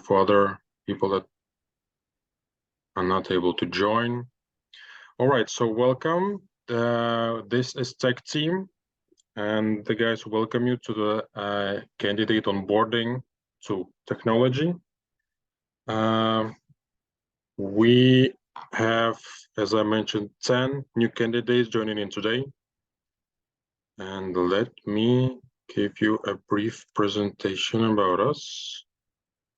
for other people that are not able to join. All right, so welcome. This is Tech Team, and the guys welcome you to the candidate onboarding to technology. We have, as I mentioned, 10 new candidates joining in today. And let me give you a brief presentation about us.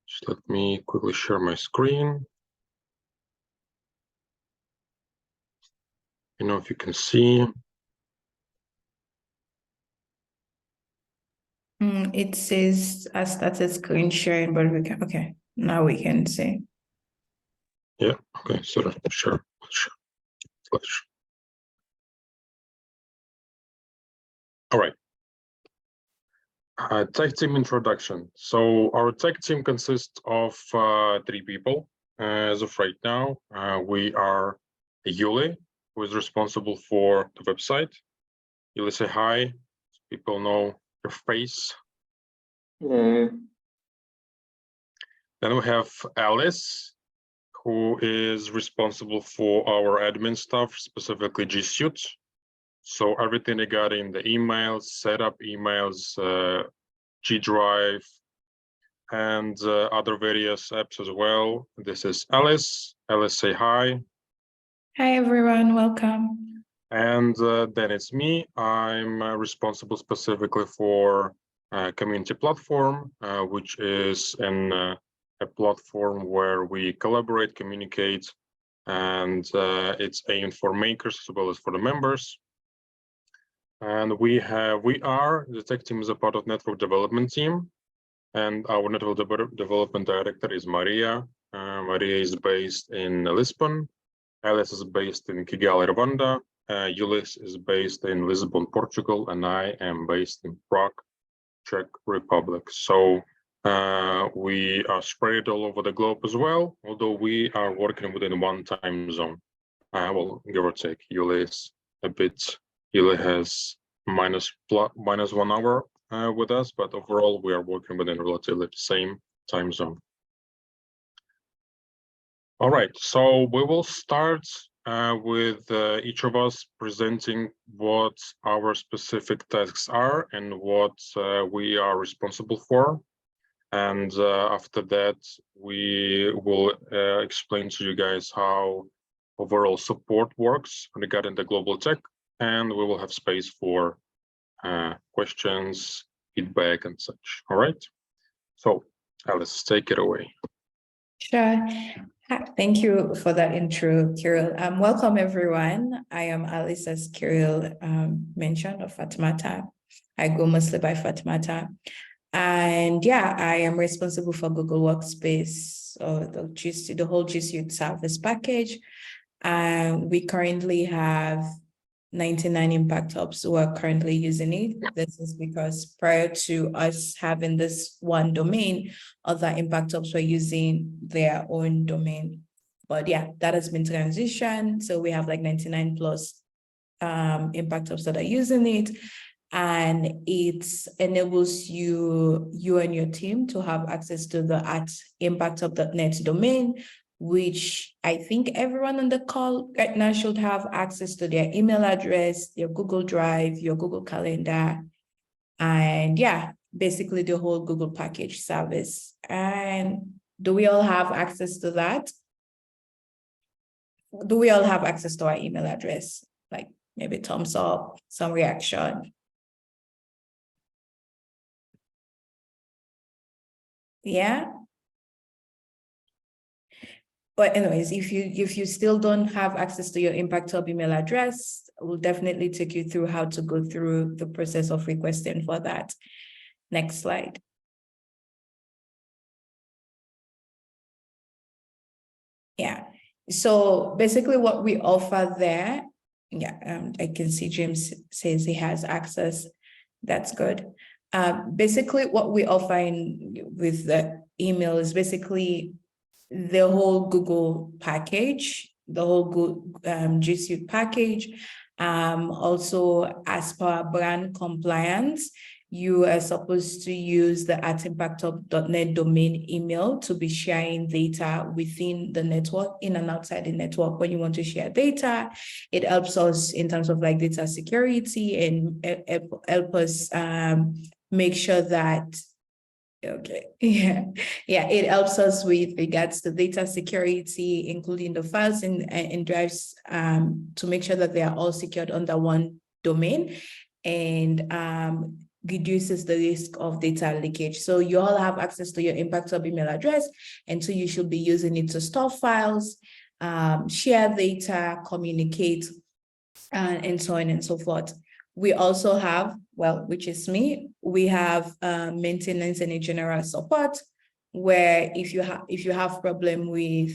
Just let me quickly share my screen. You know, if you can see. It says I started screen sharing, but we can, okay, now we can see. Yeah, okay, so sure. All right. Tech team introduction. So our tech team consists of 3 people. As of right now, we are Yuli, who is responsible for the website. Yuli, say hi. People know your face. Hello. Then we have Alice, who is responsible for our admin stuff, specifically G Suite. So everything regarding the emails, setup emails, G Drive, and other various apps as well. This is Alice. Alice, say hi. Hi, everyone. Welcome. And then it's me. I'm responsible specifically for community platform, which is a platform where we collaborate, communicate, and it's aimed for makers as well as for the members. And the tech team is a part of network development team, and our network development director is Maria. Maria is based in Lisbon. Alice is based in Kigali, Rwanda. Ulis is based in Lisbon, Portugal, and I am based in Prague, Czech Republic. So we are spread all over the globe as well, although we are working within one time zone. Well, give or take. Yuli is a bit. Yuli has minus 1 hour with us, but overall we are working within relatively the same time zone. All right, so we will start with each of us presenting what our specific tasks are and what we are responsible for. And after that, we will explain to you guys how overall support works regarding the global tech, and we will have space for questions, feedback, and such. All right, so Alice, take it away. Sure. Thank you for that intro, Kirill. Welcome, everyone. I am Alice, as Kirill mentioned, of Fatimata. I go mostly by Fatimata. And yeah, I am responsible for Google Workspace, or the whole G Suite service package. We currently have 99 Impact Hubs who are currently using it. This is because prior to us having this one domain, other Impact Hubs were using their own domain. But yeah, that has been transitioned. So we have like 99 plus Impact Hubs that are using it. And it enables you and your team to have access to the @impacthub.net domain, which I think everyone on the call right now should have access to their email address, their Google Drive, your Google Calendar, and yeah, basically the whole Google package service. And do we all have access to that? Do we all have access to our email address? Like maybe thumbs up, some reaction. Yeah. But anyways, if you still don't have access to your Impact Hub email address, we'll definitely take you through how to go through the process of requesting for that. Next slide. Yeah. So basically what we offer there, yeah, I can see James says he has access. That's good. Basically what we offer with the email is basically the whole Google package, the whole G Suite package. Also, as per brand compliance, you are supposed to use the @impactup.net domain email to be sharing data within the network, in and outside the network. When you want to share data, it helps us in terms of like data security and help us make sure that, okay, yeah, it helps us with regards to data security, including the files in drives, to make sure that they are all secured under one domain, and reduces the risk of data leakage. So you all have access to your ImpactHub email address, and so you should be using it to store files, share data, communicate, and so on and so forth. We also have, well, which is me, we have maintenance and general support, where if you have problem with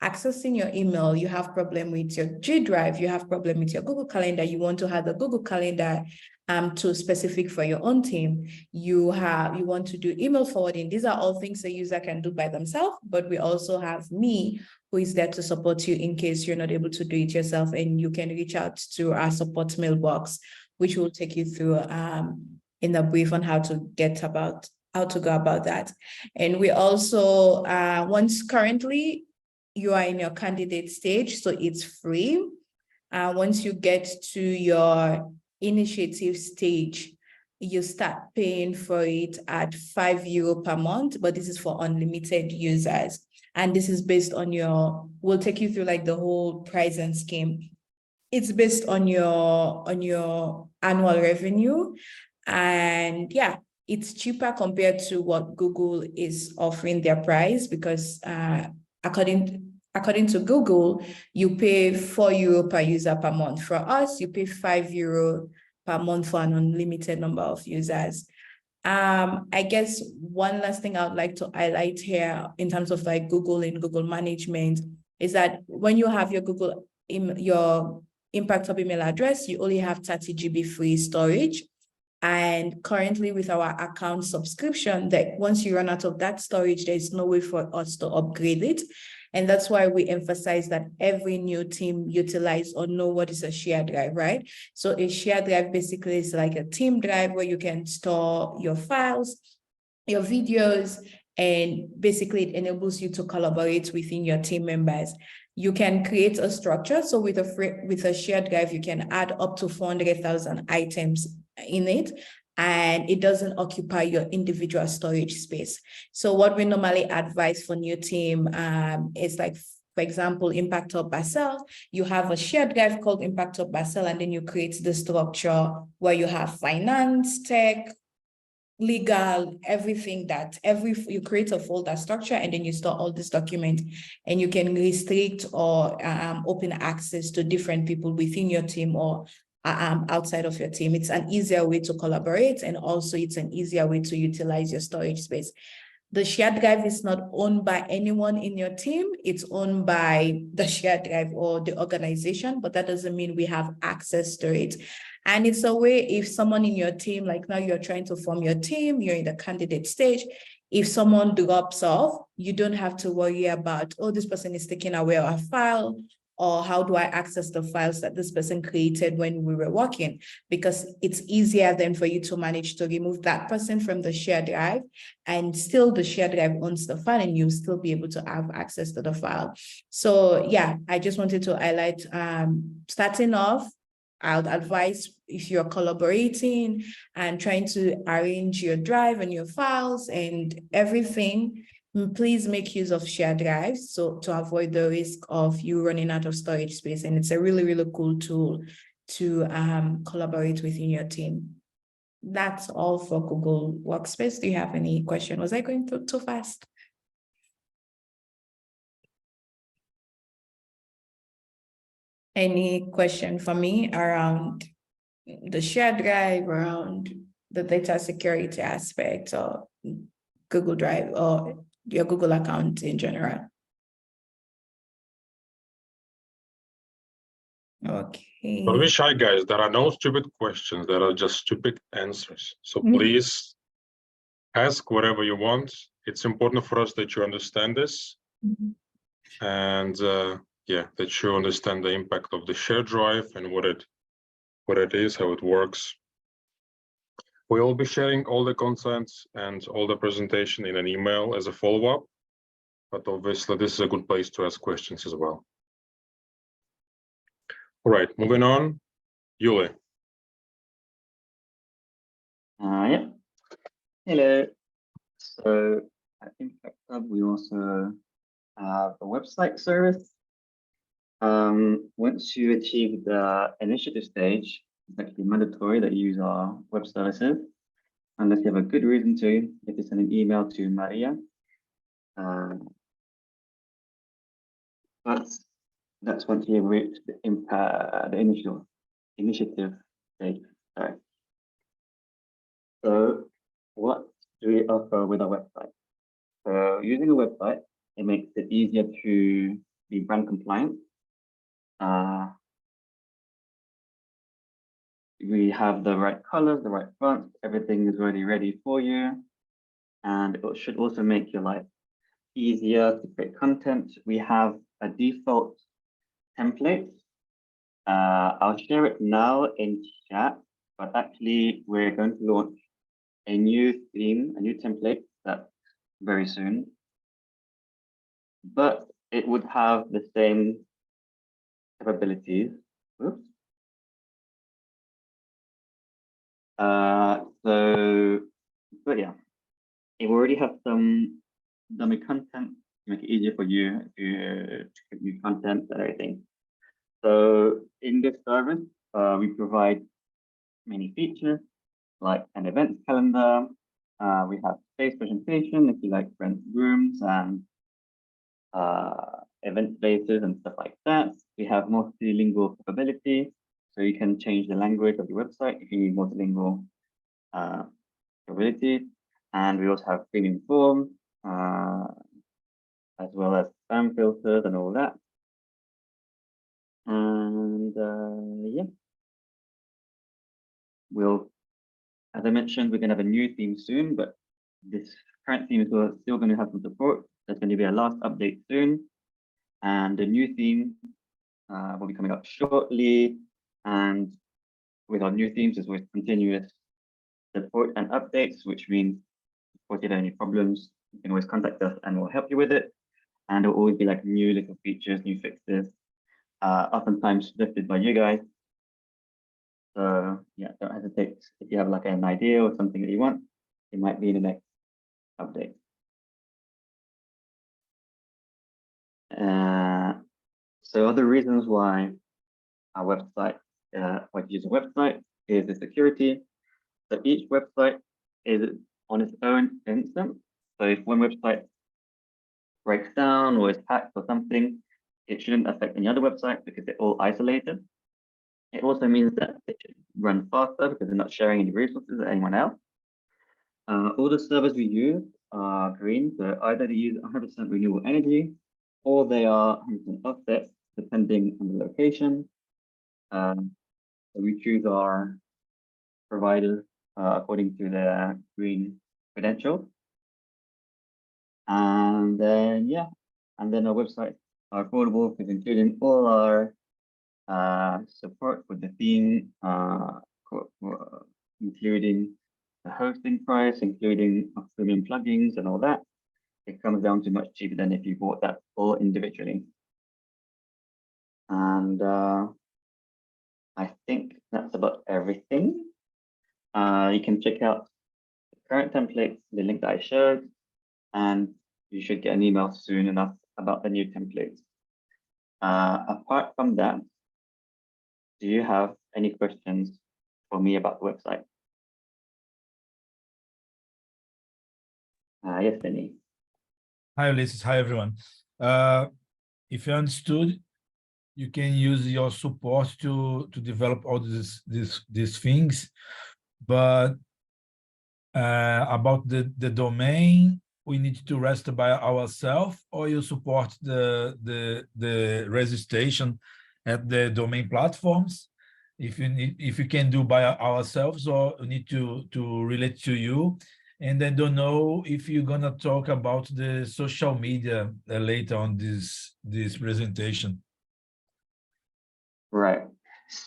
accessing your email, you have problem with your G Drive, you have problem with your Google Calendar, you want to have the Google Calendar to specific for your own team, you want to do email forwarding. These are all things a user can do by themselves, but we also have me, who is there to support you in case you're not able to do it yourself, and you can reach out to our support mailbox, which will take you through in the brief on how to go about that. And we also, once currently you are in your candidate stage, so it's free. Once you get to your initiative stage, you start paying for it at €5 per month, but this is for unlimited users. And this is based on we'll take you through like the whole pricing scheme. It's based on your annual revenue. And yeah, it's cheaper compared to what Google is offering their price, because according to Google, you pay €4 per user per month. For us, you pay €5 per month for an unlimited number of users. I guess one last thing I would like to highlight here in terms of like Google and Google management is that when you have your your ImpactHub email address, you only have 30 GB free storage. And currently with our account subscription, that once you run out of that storage, there's no way for us to upgrade it. And that's why we emphasize that every new team utilize or know what is a shared drive, right? So a shared drive basically is like a team drive where you can store your files, your videos, and basically it enables you to collaborate within your team members. You can create a structure. So with a shared drive, you can add up to 400,000 items in it, and it doesn't occupy your individual storage space. So what we normally advise for new team is like, for example, ImpactHub Basel, you have a shared drive called ImpactHub Basel, and then you create the structure where you have finance, tech, legal, everything you create a folder structure, and then you store all this document, and you can restrict or open access to different people within your team or outside of your team. It's an easier way to collaborate, and also it's an easier way to utilize your storage space. The shared drive is not owned by anyone in your team. It's owned by the shared drive or the organization, but that doesn't mean we have access to it. And it's a way, if someone in your team, like now you're trying to form your team, you're in the candidate stage, if someone drops off, you don't have to worry about, oh, this person is taking away our file, or how do I access the files that this person created when we were working? Because it's easier then for you to manage to remove that person from the shared drive, and still the shared drive owns the file, and you'll still be able to have access to the file. So yeah, I just wanted to highlight, starting off, I would advise, if you're collaborating and trying to arrange your drive and your files and everything, please make use of shared drives, so to avoid the risk of you running out of storage space. And it's a really, really cool tool to collaborate within your team. That's all for Google Workspace. Do you have any question? Was I going too fast? Any question for me around the shared drive, around the data security aspect, or Google Drive, or your Google account in general? Okay. Don't be shy, guys. There are no stupid questions. There are just stupid answers. So please ask whatever you want. It's important for us that you understand this. And yeah, that you understand the impact of the shared drive and what it is, how it works. We'll be sharing all the content and all the presentation in an email as a follow-up, but obviously this is a good place to ask questions as well. All right, moving on, Yuli. Yeah. Hello. So at Impact Hub, we also have a website service. Once you achieve the initiative stage, it's actually mandatory that you use our web services. Unless you have a good reason to, you have to send an email to Maria. That's once you reach the initiative stage. Sorry. So what do we offer with our website? So using a website, it makes it easier to be brand compliant. We have the right colors, the right fonts, everything is already ready for you. And it should also make your life easier to create content. We have a default template. I'll share it now in chat, but actually we're going to launch a new theme, a new template that very soon. But it would have the same capabilities. Oops. But yeah, it already have some dummy content to make it easier for you to create new content and everything. So in this service, we provide many features like an events calendar. We have space presentation if you like rent rooms and event spaces and stuff like that. We have multilingual capability, so you can change the language of your website if you need multilingual capability. And we also have premium forms, as well as spam filters and all that. And yeah, as I mentioned, we're going to have a new theme soon, but this current theme is still going to have some support. There's going to be a last update soon, and the new theme will be coming up shortly. And with our new themes, there's always continuous support and updates, which means if you have any problems, you can always contact us and we'll help you with it. And there'll always be like new little features, new fixes, oftentimes suggested by you guys. So yeah, don't hesitate if you have like an idea or something that you want, it might be in the next update. So other reasons why our website, why to use a website is the security. So each website is on its own instance. So if one website breaks down or is hacked or something, it shouldn't affect any other website because they're all isolated. It also means that it should run faster because they're not sharing any resources with anyone else. All the servers we use are green, so either they use 100% renewable energy or they are 100% offset, depending on the location. So we choose our providers according to their green credentials. And then, yeah, and then our websites are affordable because including all our support for the theme, including the hosting price, including premium plugins and all that, it comes down to much cheaper than if you bought that all individually. And I think that's about everything. You can check out the current templates, the link that I showed, and you should get an email soon enough about the new templates. Apart from that, do you have any questions for me about the website? Yes, Benny. Hi, Ulysses. Hi, everyone. If you understood, you can use your support to develop all these things, but about the domain, we need to rest by ourselves, or you support the registration at the domain platforms. If you can do by ourselves, or need to relate to you. And I don't know if you're gonna talk about the social media later on this presentation. Right.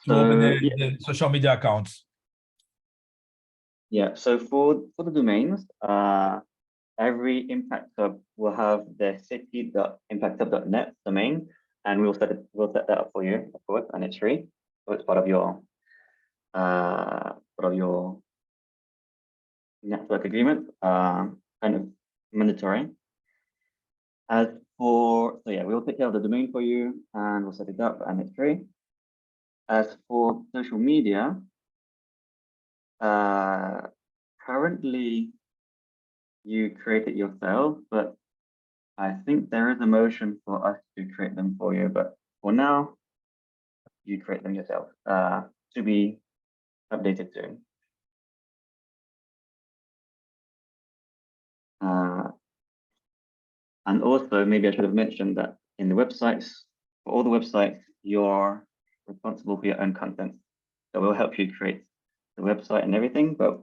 To open So, the social media accounts. Yeah, so for the domains, every impact hub will have the city.impacthub.net domain, and we'll set that up for you, of course, and it's free. So it's part of your network agreement, kind of mandatory. As for, so yeah, we'll take care of the domain for you and we'll set it up and it's free. As for social media, currently you create it yourself, but I think there is a motion for us to create them for you, but for now, you create them yourself, to be updated soon. And also, maybe I should have mentioned that in the websites, for all the websites, you're responsible for your own content. So we'll help you create the website and everything, but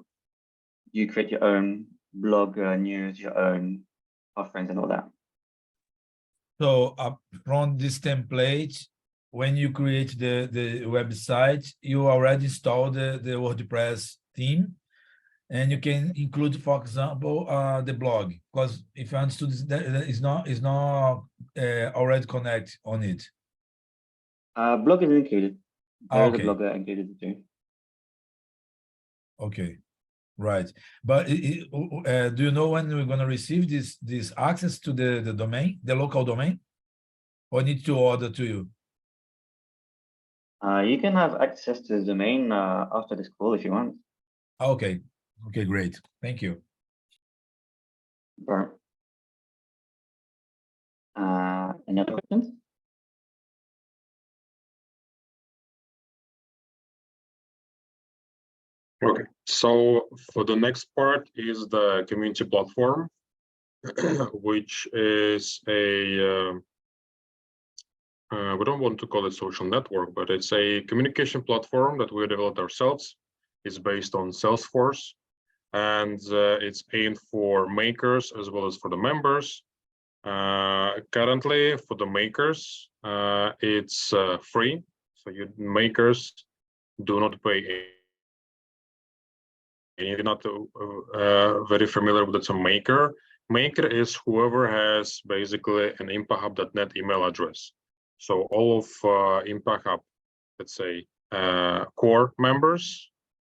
you create your own blog, news, your own offerings and all that. So from this template, when you create the website, you already install the WordPress theme, and you can include, for example, the blog, because if you understood that is not already connect on it. Blog is included. There is a Okay. blogger included too. Okay, right. But do you know when we're going to receive this access to the domain, the local domain, or need to order to you? You can have access to the domain after this call if you want. Okay. Okay, great. Thank you. Sure. Any other questions? Okay, so for the next part is the community platform, which is a we don't want to call it social network, but it's a communication platform that we developed ourselves. It's based on Salesforce, and it's aimed for makers as well as for the members. Currently, for the makers, it's free, so you makers do not pay. And you're not very familiar with a maker. Maker is whoever has basically an ImpactHub.net email address. So all of ImpactHub, let's say, core members,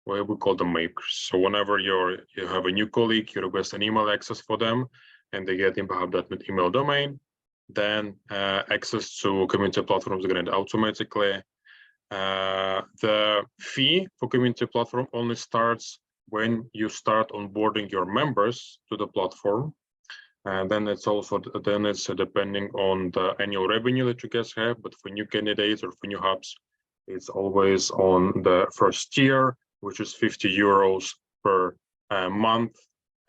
we call them makers. So whenever you have a new colleague, you request an email access for them, and they get ImpactHub.net email domain, then access to community platforms is granted automatically. The fee for community platform only starts when you start onboarding your members to the platform, and then it's depending on the annual revenue that you guys have. But for new candidates or for new hubs, it's always on the first tier, which is 50 euros per month,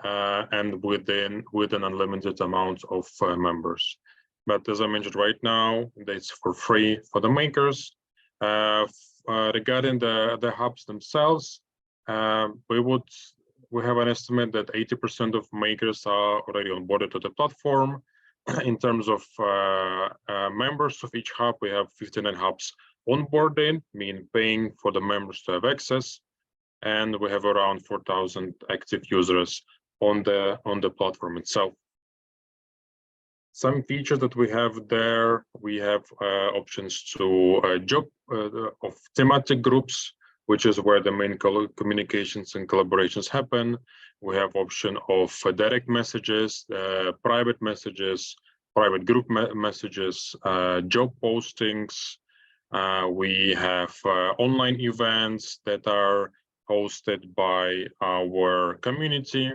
and with an unlimited amount of members. But as I mentioned, right now it's for free for the makers. Regarding the hubs themselves, we have an estimate that 80% of makers are already onboarded to the platform. In terms of members of each hub, we have 59 hubs onboarding, meaning paying for the members to have access, and we have around 4,000 active users on the platform itself. Some features that we have there, we have options to job of thematic groups, which is where the main communications and collaborations happen. We have option of direct messages, private messages, private group messages, job postings. We have online events that are hosted by our community.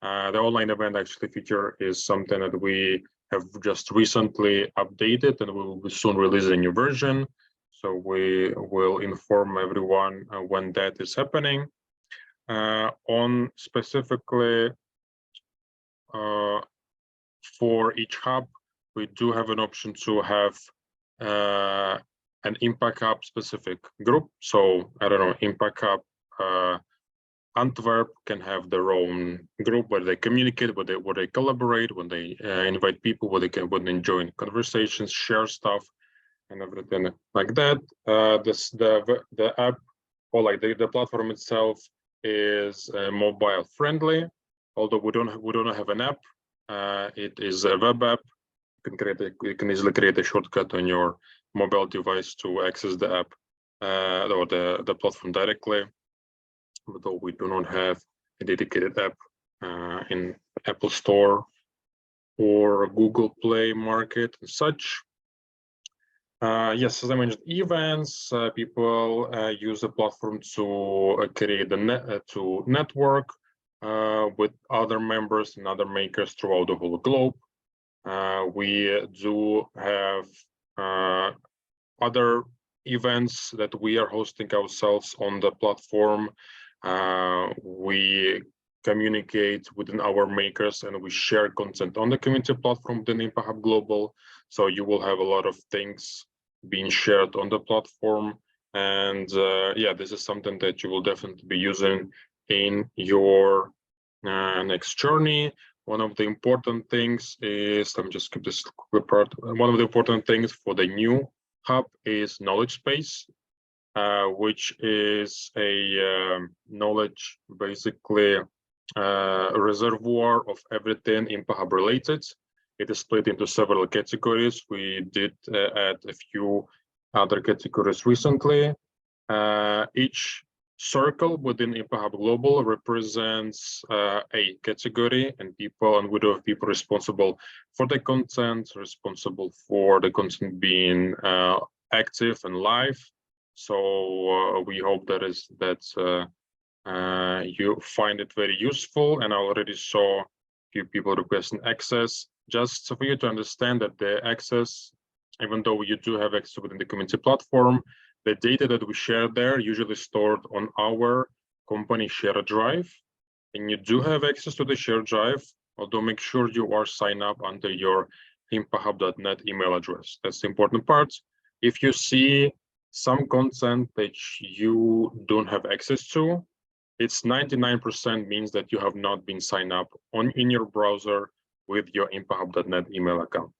The online event actually feature is something that we have just recently updated, and we will be soon releasing a new version. So we will inform everyone when that is happening. On specifically for each hub, we do have an option to have an Impact Hub specific group. So I don't know, Impact Hub Antwerp can have their own group where they communicate, where they collaborate, when they invite people, when they join conversations, share stuff, and everything like that. The app, or like the platform itself, is mobile friendly. Although we don't have an app, it is a web app. You can easily create a shortcut on your mobile device to access the app or the platform directly. Although we do not have a dedicated app in Apple Store or Google Play Market and such. Yes, as I mentioned, events, people use the platform to create to network with other members and other makers throughout the whole globe. We do have other events that we are hosting ourselves on the platform. We communicate within our makers and we share content on the community platform within Impact Hub Global. So you will have a lot of things being shared on the platform. And yeah, this is something that you will definitely be using in your next journey. One of the important things is, let me just skip this quick part. One of the important things for the new hub is knowledge space, which is a knowledge, basically a reservoir of everything Impact Hub related. It is split into several categories. We did add a few other categories recently. Each circle within Impact Hub Global represents a category, and we do have people responsible for the content, responsible for the content being active and live. So we hope that you find it very useful. And I already saw a few people requesting access. Just for you to understand that the access, even though you do have access within the community platform, the data that we share there usually stored on our company shared drive, and you do have access to the shared drive, although make sure you are signed up under your impacthub.net email address. That's the important part. If you see some content that you don't have access to, it's 99% means that you have not been signed up in your browser with your impacthub.net email account.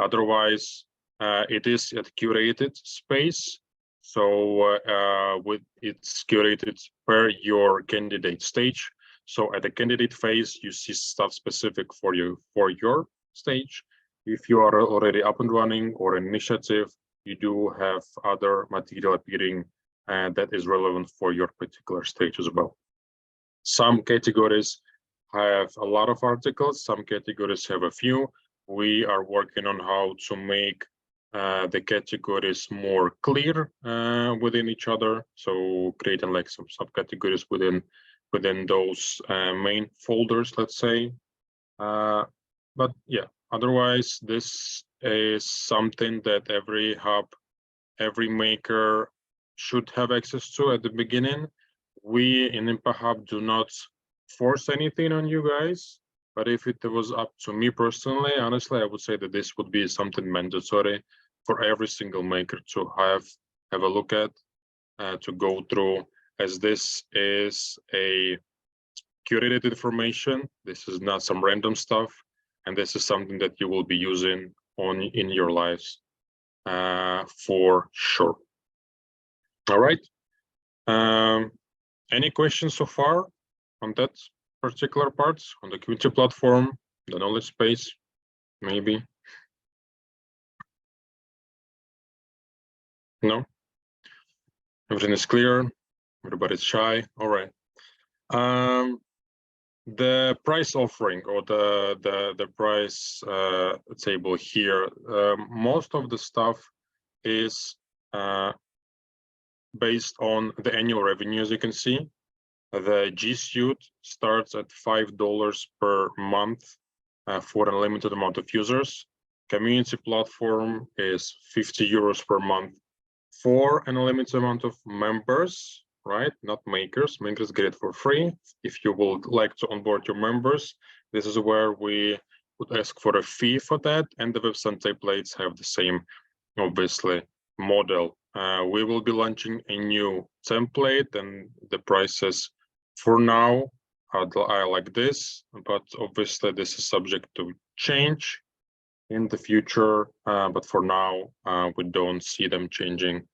Otherwise, it is a curated space. So it's curated per your candidate stage. So at the candidate phase, you see stuff specific for your stage. If you are already up and running or an initiative, you do have other material appearing that is relevant for your particular stage as well. Some categories have a lot of articles, some categories have a few. We are working on how to make the categories more clear within each other. So creating like some subcategories within those main folders, let's say. But yeah, otherwise, this is something that every hub, every maker should have access to at the beginning. We in Impact Hub do not force anything on you guys, but if it was up to me personally, honestly, I would say that this would be something mandatory for every single maker to have a look at, to go through, as this is a curated information. This is not some random stuff, and this is something that you will be using in your lives for sure. All right. Any questions so far on that particular part, on the community platform, the knowledge space, maybe? No? Everything is clear, everybody's shy, all right. The price offering or the price table here, most of the stuff is based on the annual revenue, as you can see. The G Suite starts at $5 per month for an unlimited amount of users. Community platform is 50 euros per month for an unlimited amount of members, right? Not makers. Makers get it for free. If you would like to onboard your members, this is where we would ask for a fee for that. And the website templates have the same, obviously, model. We will be launching a new template, and the prices for now are like this, but obviously this is subject to change in the future. But for now, we don't see them changing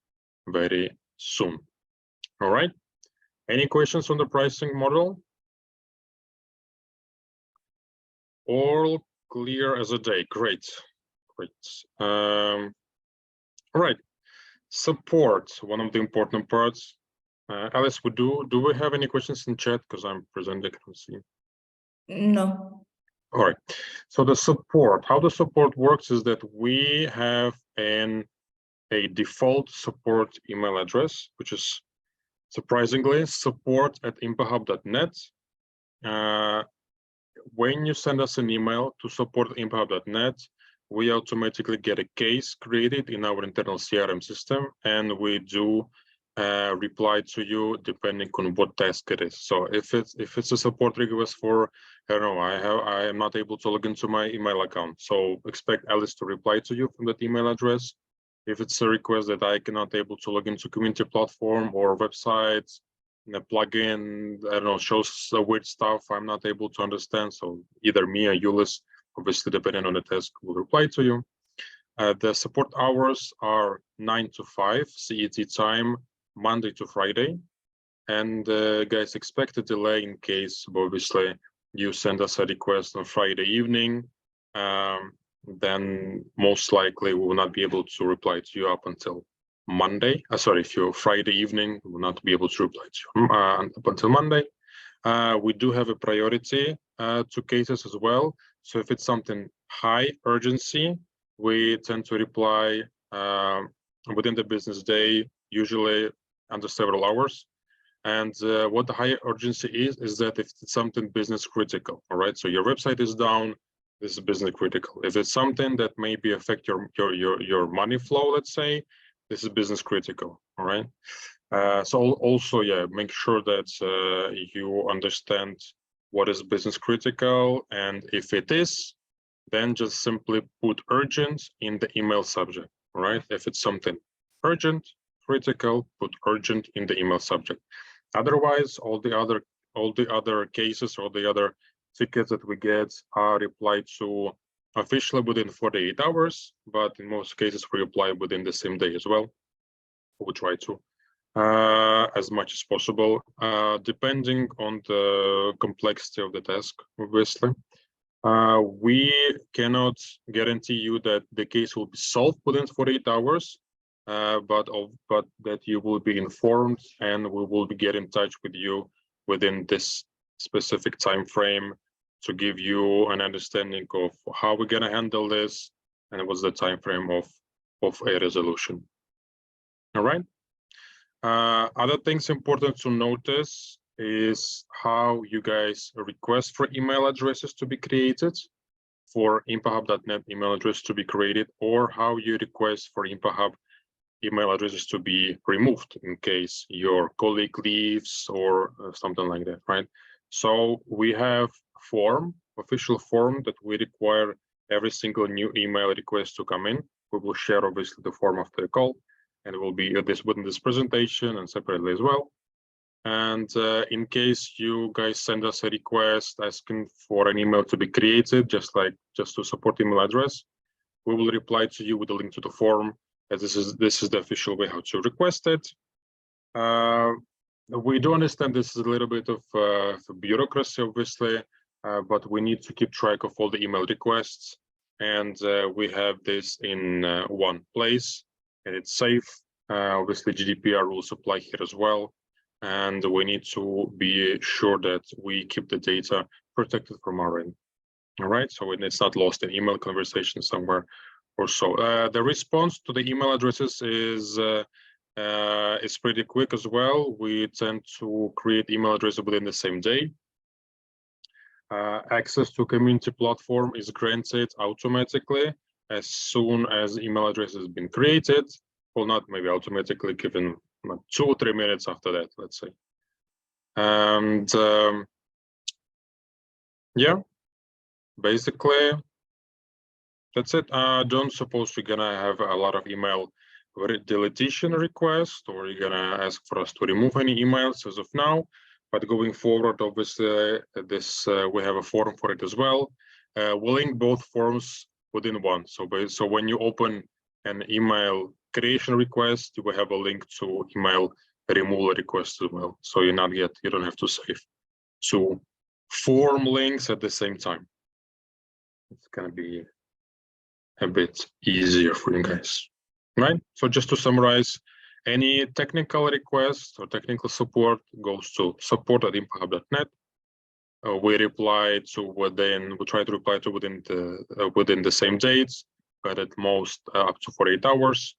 very soon. All right. Any questions on the pricing model? All clear as a day. Great. All right. Support, one of the important parts. Alice, do we have any questions in chat? Because I'm presenting, I can see. No. All right. So the support, how the support works is that we have a default support email address, which is surprisingly support@impahub.net. When you send us an email to support@impahub.net, we automatically get a case created in our internal CRM system, and we do reply to you depending on what task it is. So if it's a support request for, I don't know, I am not able to log into my email account, so expect Alice to reply to you from that email address. If it's a request that I cannot able to log into community platform or websites, a plugin, I don't know, shows weird stuff I'm not able to understand, so either me or Ulis, obviously depending on the task, will reply to you. The support hours are 9 to 5 CET time, Monday to Friday. And guys, expect a delay in case, obviously, you send us a request on Friday evening, then most likely we will not be able to reply to you up until Monday. If you're Friday evening, we will not be able to reply to you up until Monday. We do have a priority to cases as well. So if it's something high urgency, we tend to reply within the business day, usually under several hours. And what the high urgency is that if it's something business critical, all right? So your website is down, this is business critical. If it's something that maybe affect your money flow, let's say, this is business critical, all right? So also, yeah, make sure that you understand what is business critical, and if it is, then just simply put urgent in the email subject, all right? If it's something urgent, critical, put urgent in the email subject. Otherwise, all the other cases or the other tickets that we get are replied to officially within 48 hours, but in most cases we reply within the same day as well. We try to as much as possible, depending on the complexity of the task, obviously. We cannot guarantee you that the case will be solved within 48 hours, but that you will be informed, and we will be getting in touch with you within this specific time frame to give you an understanding of how we're going to handle this and what's the time frame of a resolution. All right. Other things important to notice is how you guys request for email addresses to be created, for impahub.net email address to be created, or how you request for Impahub email addresses to be removed in case your colleague leaves or something like that, right? So we have official form that we require every single new email request to come in. We will share obviously the form after the call, and it will be within this presentation and separately as well. And in case you guys send us a request asking for an email to be created, just to support email address, we will reply to you with a link to the form, as this is the official way how to request it. We do understand this is a little bit of bureaucracy, obviously, but we need to keep track of all the email requests, and we have this in one place, and it's safe. Obviously, GDPR rules apply here as well, and we need to be sure that we keep the data protected from our end. All right, so it's not lost in email conversation somewhere or so. The response to the email addresses is pretty quick as well. We tend to create email addresses within the same day. Access to community platform is granted automatically as soon as email address has been created. Well, not maybe automatically, given 2 or 3 minutes after that, let's say. And yeah, basically that's it. Don't suppose we're gonna have a lot of email deletion requests, or you're gonna ask for us to remove any emails as of now. But going forward, obviously, this we have a form for it as well. We'll link both forms within one. So when you open an email creation request, you will have a link to email remove a request as well. So you don't have to save 2 form links at the same time. It's gonna be a bit easier for you guys, right? So just to summarize, any technical request or technical support goes to support@impahub.net. We try to reply to within the same dates, but at most up to 48 hours.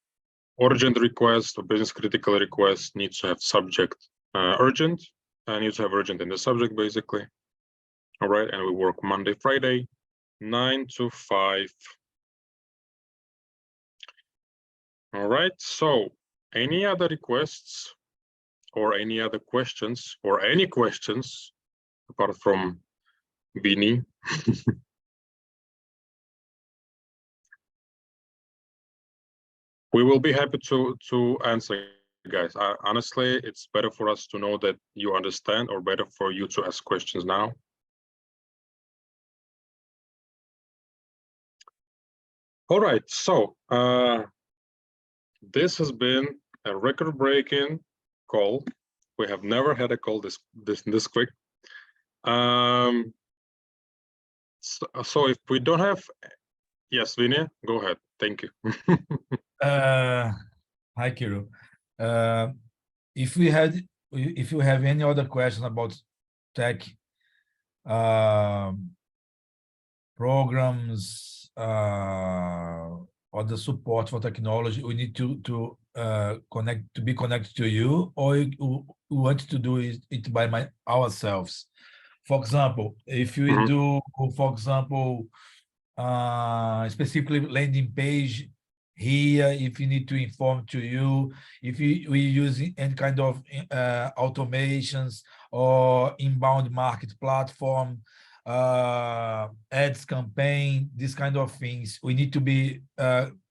Urgent request or business critical request needs to have subject urgent, needs to have urgent in the subject basically. All right, and we work Monday, Friday, 9 to 5. All right, so any other requests or any other questions or any questions apart from Bini? We will be happy to answer, guys. Honestly, it's better for us to know that you understand, or better for you to ask questions now. All right, so this has been a record-breaking call. We have never had a call this quick. So if we don't have, yes, Vinny, go ahead. Thank you. Hi, Kirill. If you have any other question about tech programs or the support for technology, we need to be connected to you, or we want to do it by ourselves. For example, if we do, for example, specifically landing page here, if you need to inform to you, if we use any kind of automations or inbound market platform, ads campaign, this kind of things, we need to be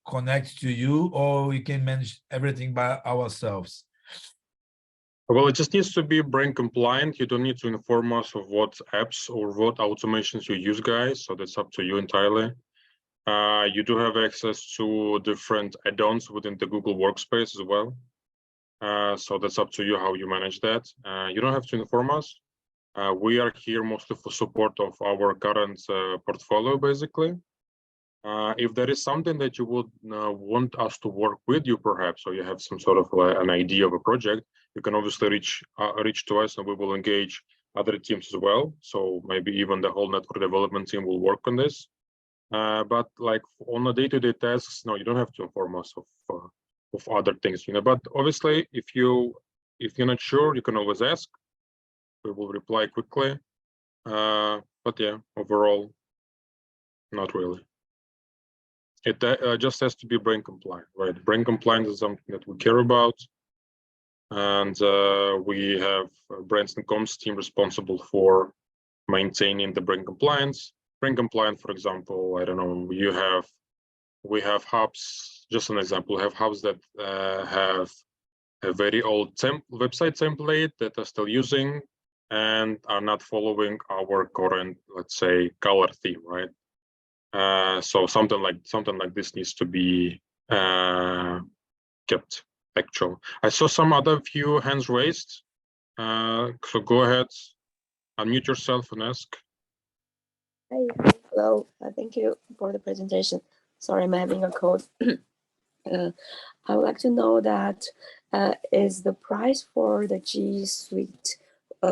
connected to you, or we can manage everything by ourselves? Well, it just needs to be brand compliant. You don't need to inform us of what apps or what automations you use, guys. So that's up to you entirely. You do have access to different add-ons within the Google Workspace as well. So that's up to you how you manage that. You don't have to inform us. We are here mostly for support of our current portfolio, basically. If there is something that you would want us to work with you, perhaps, or you have some sort of an idea of a project, you can obviously reach to us, and we will engage other teams as well. So maybe even the whole network development team will work on this. But like on the day-to-day tasks, no, you don't have to inform us of other things, you know. But obviously, if you're not sure, you can always ask. We will reply quickly. But yeah, overall, not really. It just has to be brand compliant, right? Brand compliance is something that we care about, and we have a brands and comms team responsible for maintaining the brand compliance. Brand compliant, for example, I don't know, we have hubs, just an example, have hubs that have a very old website template that are still using and are not following our current, let's say, color theme, right? So something like this needs to be kept actual. I saw some other few hands raised. So go ahead, unmute yourself and ask. Hey, hello. Thank you for the presentation. Sorry, I'm having a cold. I would like to know that is the price for the G Suite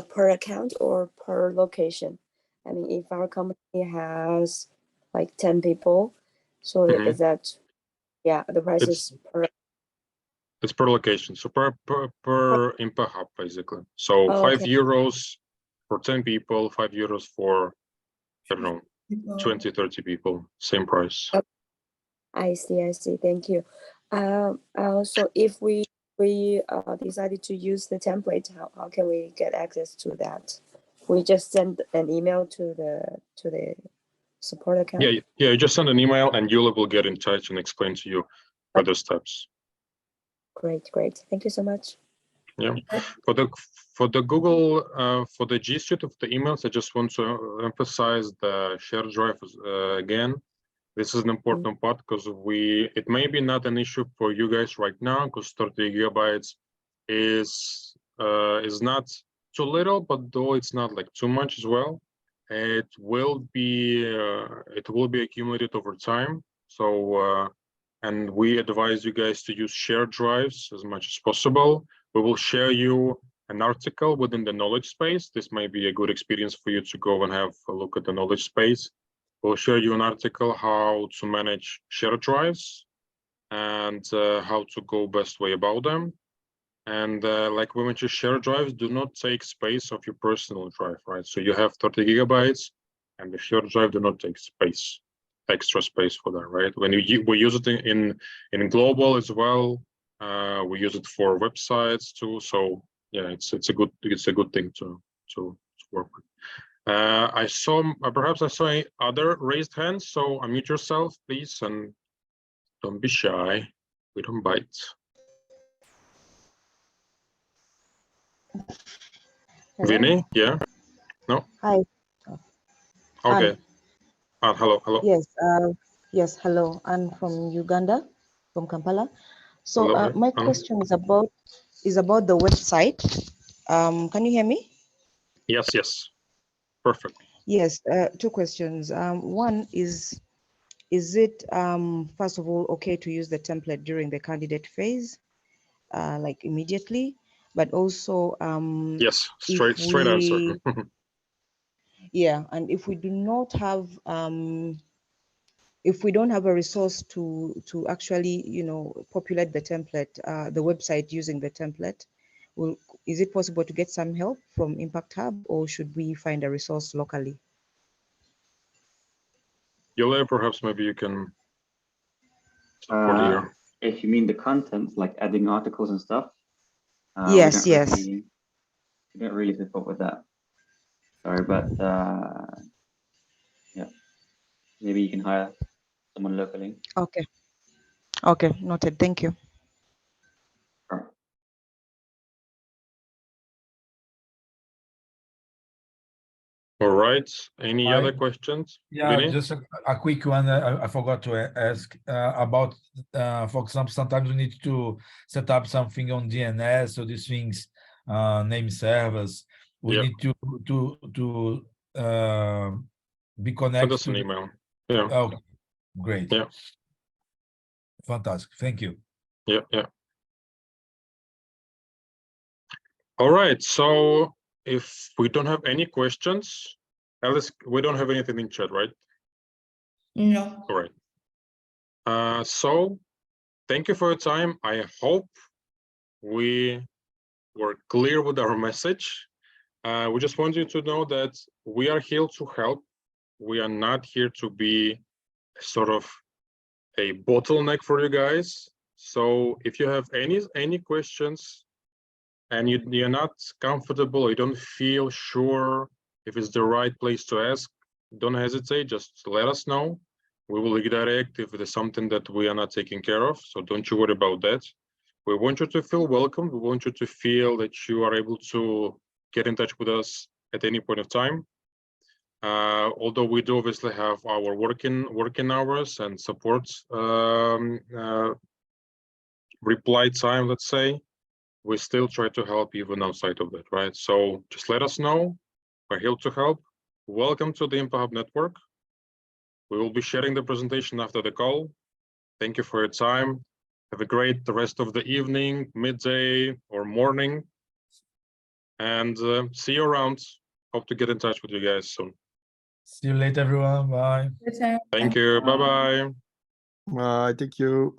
per account or per location? I mean, if our company has like 10 people, so is that, yeah, the price is per? It's per location, so per ImpaHub, basically. So €5 for 10 people, €5 for, I don't know, 20, 30 people, same price. I see, thank you. So if we decided to use the template, how can we get access to that? We just send an email to the support account? Yeah, you just send an email and Yula will get in touch and explain to you further steps. Great. Thank you so much. Yeah, for the Google, for the G Suite of the emails, I just want to emphasize the shared drive again. This is an important part because it may be not an issue for you guys right now because 30 gigabytes is not too little, but though it's not like too much as well. It will be accumulated over time. So and we advise you guys to use shared drives as much as possible. We will share you an article within the knowledge space. This might be a good experience for you to go and have a look at the knowledge space. We'll share you an article how to manage shared drives and how to go best way about them. And like we mentioned, shared drives do not take space of your personal drive, right? So you have 30 gigabytes and the shared drive do not take space, extra space for that, right? When we use it in global as well, we use it for websites too. So yeah, it's a good thing to work with. Perhaps I saw other raised hands, so unmute yourself, please, and don't be shy. We don't bite. Hello? Vinny, yeah? No? Hi. Okay. Hello. Yes, hello. I'm from Uganda, from Kampala. So Hello. my question is about the website. Can you hear me? Yes. Perfect. Yes, two questions. One is it first of all okay to use the template during the candidate phase, like immediately, but also Yes, straight answer. yeah, and if we do not have if we don't have a resource to actually, populate the template, the website using the template, is it possible to get some help from Impact Hub, or should we find a resource locally? Yole, perhaps maybe you can support here. If you mean the content, like adding articles and stuff, Yes. we don't really support with that. Sorry, but yeah, maybe you can hire someone locally. Okay, noted. Thank you. Sure. All right. Any other questions? Yeah, Vinny? just a quick one. I forgot to ask about, for example, sometimes we need to set up something on DNS, so these things, name servers. We need to be connected. Send us an email. Yeah. Oh, great. Yeah. Fantastic. Thank you. Yeah. All right. So if we don't have any questions, Alice, we don't have anything in chat, right? No. All right. So thank you for your time. I hope we were clear with our message. We just want you to know that we are here to help. We are not here to be sort of a bottleneck for you guys. So if you have any questions and you're not comfortable, or you don't feel sure if it's the right place to ask, don't hesitate, just let us know. We will redirect if there's something that we are not taking care of. So don't you worry about that. We want you to feel welcome. We want you to feel that you are able to get in touch with us at any point of time. Although we do obviously have our working hours and support reply time, let's say, we still try to help even outside of that, right? So just let us know. We're here to help. Welcome to the Impact Hub Network. We will be sharing the presentation after the call. Thank you for your time. Have a great rest of the evening, midday, or morning. And see you around. Hope to get in touch with you guys soon. See you later, everyone. Bye. Thank you. Bye-bye. Thank you.